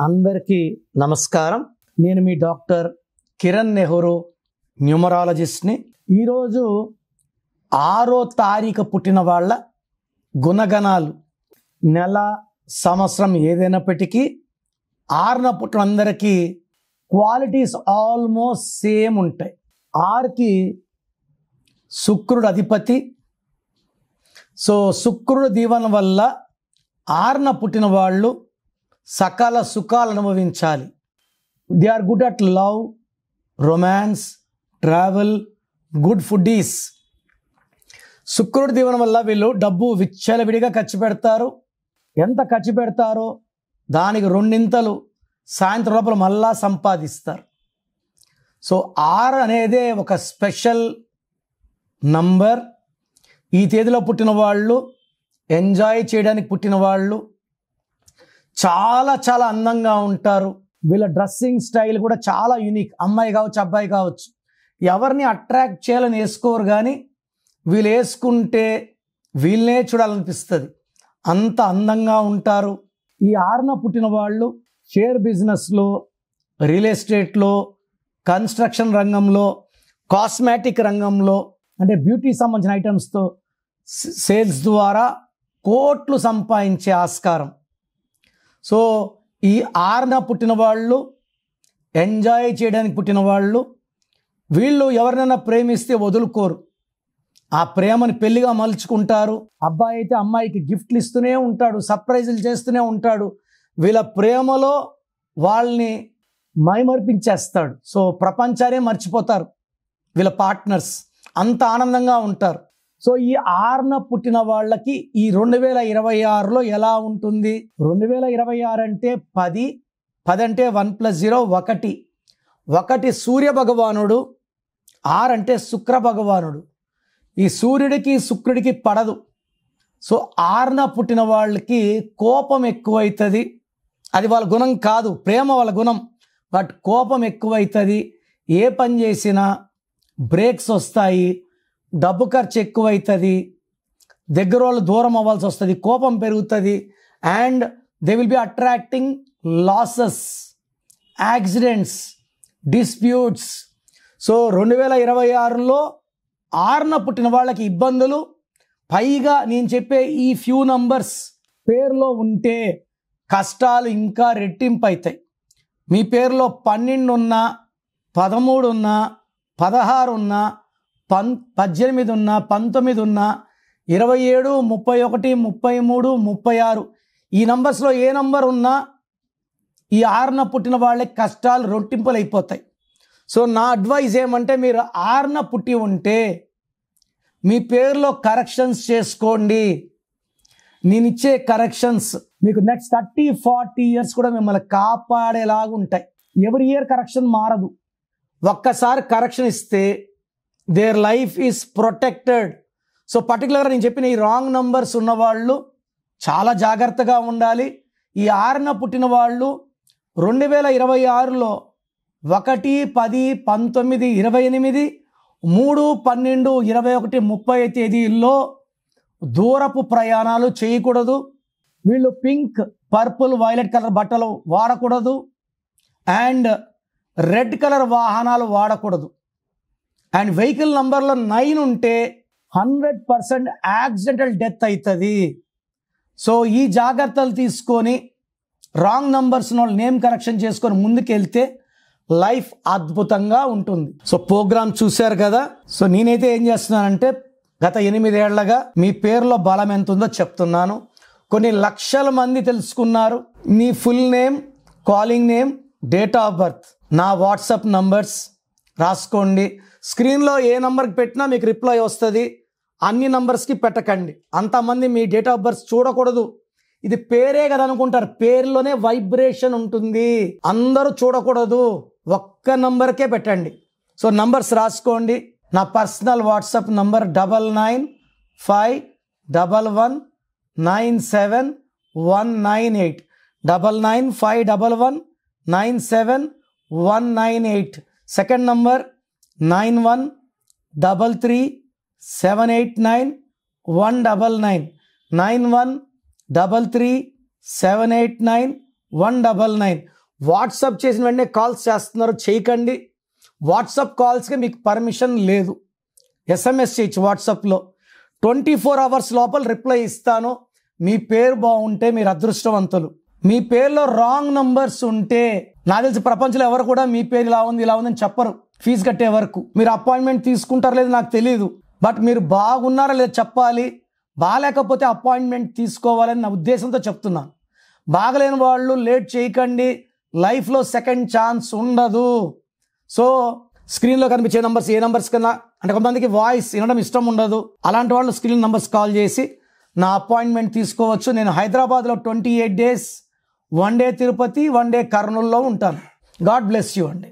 అందరికీ నమస్కారం. నేను మీ డాక్టర్ కిరణ్ నెహ్రూ, న్యూమరాలజిస్ట్ని. ఈరోజు 6వ తారీఖు పుట్టిన వాళ్ళ గుణగణాలు, నెల సంవత్సరం ఏదైనప్పటికీ 6న పుట్టిన అందరికీ క్వాలిటీస్ ఆల్మోస్ట్ సేమ్ ఉంటాయి. 6కి శుక్రుడు అధిపతి. సో శుక్రుడు దీవెన వల్ల 6న పుట్టిన వాళ్ళు సకల సుఖాలు అనుభవించాలి. They are good at love, romance, travel, good foodies. శుక్రుడి దీవెన వల్ల వీళ్ళు డబ్బు విచ్చలవిడిగా ఖర్చు పెడతారు. ఎంత ఖర్చు పెడతారో దానికి 2 సాయంత్రం లోపల మళ్ళా సంపాదిస్తారు. సో 6 అనేదే ఒక స్పెషల్ నంబర్. ఈ తేదీలో పుట్టిన వాళ్ళు, ఎంజాయ్ చేయడానికి పుట్టిన వాళ్ళు, చాలా చాలా అందంగా ఉంటారు. వీళ్ళ డ్రెస్సింగ్ స్టైల్ కూడా చాలా యూనిక్. అమ్మాయి కావచ్చు, అబ్బాయి కావచ్చు, ఎవరిని అట్రాక్ట్ చేయాలని వేసుకోరు, కానీ వీళ్ళు వేసుకుంటే వీళ్ళనే చూడాలనిపిస్తుంది. అంత అందంగా ఉంటారు. ఈ 6న పుట్టిన వాళ్ళు షేర్ బిజినెస్లో, రియల్ ఎస్టేట్లో, కన్స్ట్రక్షన్ రంగంలో, కాస్మెటిక్ రంగంలో, అంటే బ్యూటీ సంబంధించిన ఐటమ్స్తో సేల్స్ ద్వారా కోట్లు సంపాదించే ఆస్కారం. సో ఈ 6న పుట్టిన వాళ్ళు, ఎంజాయ్ చేయడానికి పుట్టిన వాళ్ళు, వీళ్ళు ఎవరినైనా ప్రేమిస్తే వదులుకోరు. ఆ ప్రేమని పెళ్లిగా మలుచుకుంటారు. అబ్బాయి అయితే అమ్మాయికి గిఫ్ట్లు ఇస్తూనే ఉంటాడు, సర్ప్రైజులు చేస్తూనే ఉంటాడు. వీళ్ళ ప్రేమలో వాళ్ళని మైమర్పించేస్తాడు. సో ప్రపంచాన్ని మర్చిపోతారు వీళ్ళ పార్ట్నర్స్. అంత ఆనందంగా ఉంటారు. సో ఈ 6న పుట్టిన వాళ్ళకి ఈ 2026లో ఎలా ఉంటుంది? 2026 అంటే 10 అంటే 1 + 0 1. 1 సూర్య భగవానుడు, 6 అంటే శుక్ర భగవానుడు. ఈ సూర్యుడికి శుక్రుడికి పడదు. సో 6న పుట్టిన వాళ్ళకి కోపం ఎక్కువైతుంది. అది వాళ్ళ గుణం కాదు, ప్రేమ వాళ్ళ గుణం. బట్ కోపం ఎక్కువైతుంది. ఏ పని చేసినా బ్రేక్స్ వస్తాయి, డబ్బు ఖర్చు ఎక్కువైతుంది, దగ్గర వాళ్ళు దూరం అవ్వాల్సి వస్తుంది, కోపం పెరుగుతుంది. And they will be attracting losses, accidents, disputes. So 2026లో 6న పుట్టిన వాళ్ళకి ఇబ్బందులు. పైగా నేను చెప్పే ఈ ఫ్యూ నంబర్స్ పేరులో ఉంటే కష్టాలు ఇంకా రెట్టింపు అవుతాయి. మీ పేరులో 12 ఉన్నా, 13 ఉన్నా, 16 ఉన్నా, 18 ఉన్నా, 19 ఉన్నా, 27, 31, 33, 36 ఈ నంబర్స్లో ఏ నంబర్ ఉన్నా ఈ 6న పుట్టిన వాళ్ళకి కష్టాలు రొట్టింపులు అయిపోతాయి. సో నా అడ్వైజ్ ఏమంటే, మీరు 6న పుట్టి ఉంటే మీ పేరులో కరెక్షన్స్ చేసుకోండి. నేను ఇచ్చే కరెక్షన్స్ మీకు నెక్స్ట్ 30-40 ఇయర్స్ కూడా మిమ్మల్ని కాపాడేలాగా ఉంటాయి. ఎవ్రీ ఇయర్ కరెక్షన్ మారదు. ఒక్కసారి కరెక్షన్ ఇస్తే their life is protected. So పర్టికులర్గా నేను చెప్పిన ఈ రాంగ్ నంబర్స్ ఉన్నవాళ్ళు చాలా జాగ్రత్తగా ఉండాలి. ఈ 6న పుట్టిన వాళ్ళు 2026లో 1, 10, 19, 28, 3, 12, 21, 30 తేదీల్లో దూరపు ప్రయాణాలు చేయకూడదు. వీళ్ళు పింక్, పర్పుల్, వైలెట్ కలర్ బట్టలు వాడకూడదు. అండ్ రెడ్ కలర్ వాహనాలు వాడకూడదు. అండ్ వెహికల్ నంబర్లో 9 ఉంటే 100% యాక్సిడెంటల్ డెత్ అవుతుంది. సో ఈ జాగ్రత్తలు తీసుకొని రాంగ్ నంబర్స్ నేమ్ కరెక్షన్ చేసుకొని ముందుకెళ్తే లైఫ్ అద్భుతంగా ఉంటుంది. సో ప్రోగ్రామ్ చూశారు కదా. సో నేనైతే ఏం చేస్తున్నానంటే, గత 8 ఏళ్లగా మీ పేరులో బలం ఎంత ఉందో చెప్తున్నాను. కొన్ని లక్షల మంది తెలుసుకున్నారు. మీ full name, calling name, date of birth, నా వాట్సాప్ నంబర్స్ రాసుకోండి. స్క్రీన్లో ఏ నంబర్కి పెట్టినా మీకు రిప్లై వస్తుంది. అన్ని నంబర్స్కి పెట్టకండి. అంతమంది మీ డేట్ ఆఫ్ బర్త్ చూడకూడదు. ఇది పేరే కదా అనుకుంటారు. పేరులోనే వైబ్రేషన్ ఉంటుంది. అందరూ చూడకూడదు. ఒక్క నంబర్కే పెట్టండి. సో నంబర్స్ రాసుకోండి. నా personal WhatsApp number 9951197198 9951197198. Second number 9133789199 9133789199. 199. WhatsApp చేసిన వెంటనే కాల్స్ చేస్తున్నారు, చేయకండి. వాట్సాప్ కాల్స్కి మీకు పర్మిషన్ లేదు. SMS చేయొచ్చు వాట్సాప్లో. 24 hours లోపల రిప్లై ఇస్తాను. మీ పేరు బాగుంటే మీరు అదృష్టవంతులు. మీ పేరులో రాంగ్ నంబర్స్ ఉంటే, నాకు తెలిసి ప్రపంచంలో ఎవరు కూడా మీ పేరు ఇలా ఉంది ఇలా ఉందని చెప్పరు ఫీజు కట్టే వరకు. మీరు అపాయింట్మెంట్ తీసుకుంటారో లేదో నాకు తెలియదు, బట్ మీరు బాగున్నారా లేదో చెప్పాలి. బాగాలేకపోతే అపాయింట్మెంట్ తీసుకోవాలని నా ఉద్దేశంతో చెప్తున్నాను. బాగలేని వాళ్ళు లేట్ చేయకండి, లైఫ్లో సెకండ్ ఛాన్స్ ఉండదు. సో స్క్రీన్లో కనిపించే నంబర్స్ ఏ నంబర్స్ కన్నా, అంటే కొంతమందికి వాయిస్ వినడం ఇష్టం ఉండదు, అలాంటి వాళ్ళు స్క్రీన్ నంబర్స్ కాల్ చేసి నా అపాయింట్మెంట్ తీసుకోవచ్చు. నేను హైదరాబాద్లో 28 days, 1 day తిరుపతి, 1 day కర్నూలులో ఉంటాను. గాడ్ బ్లెస్ యూ అండి.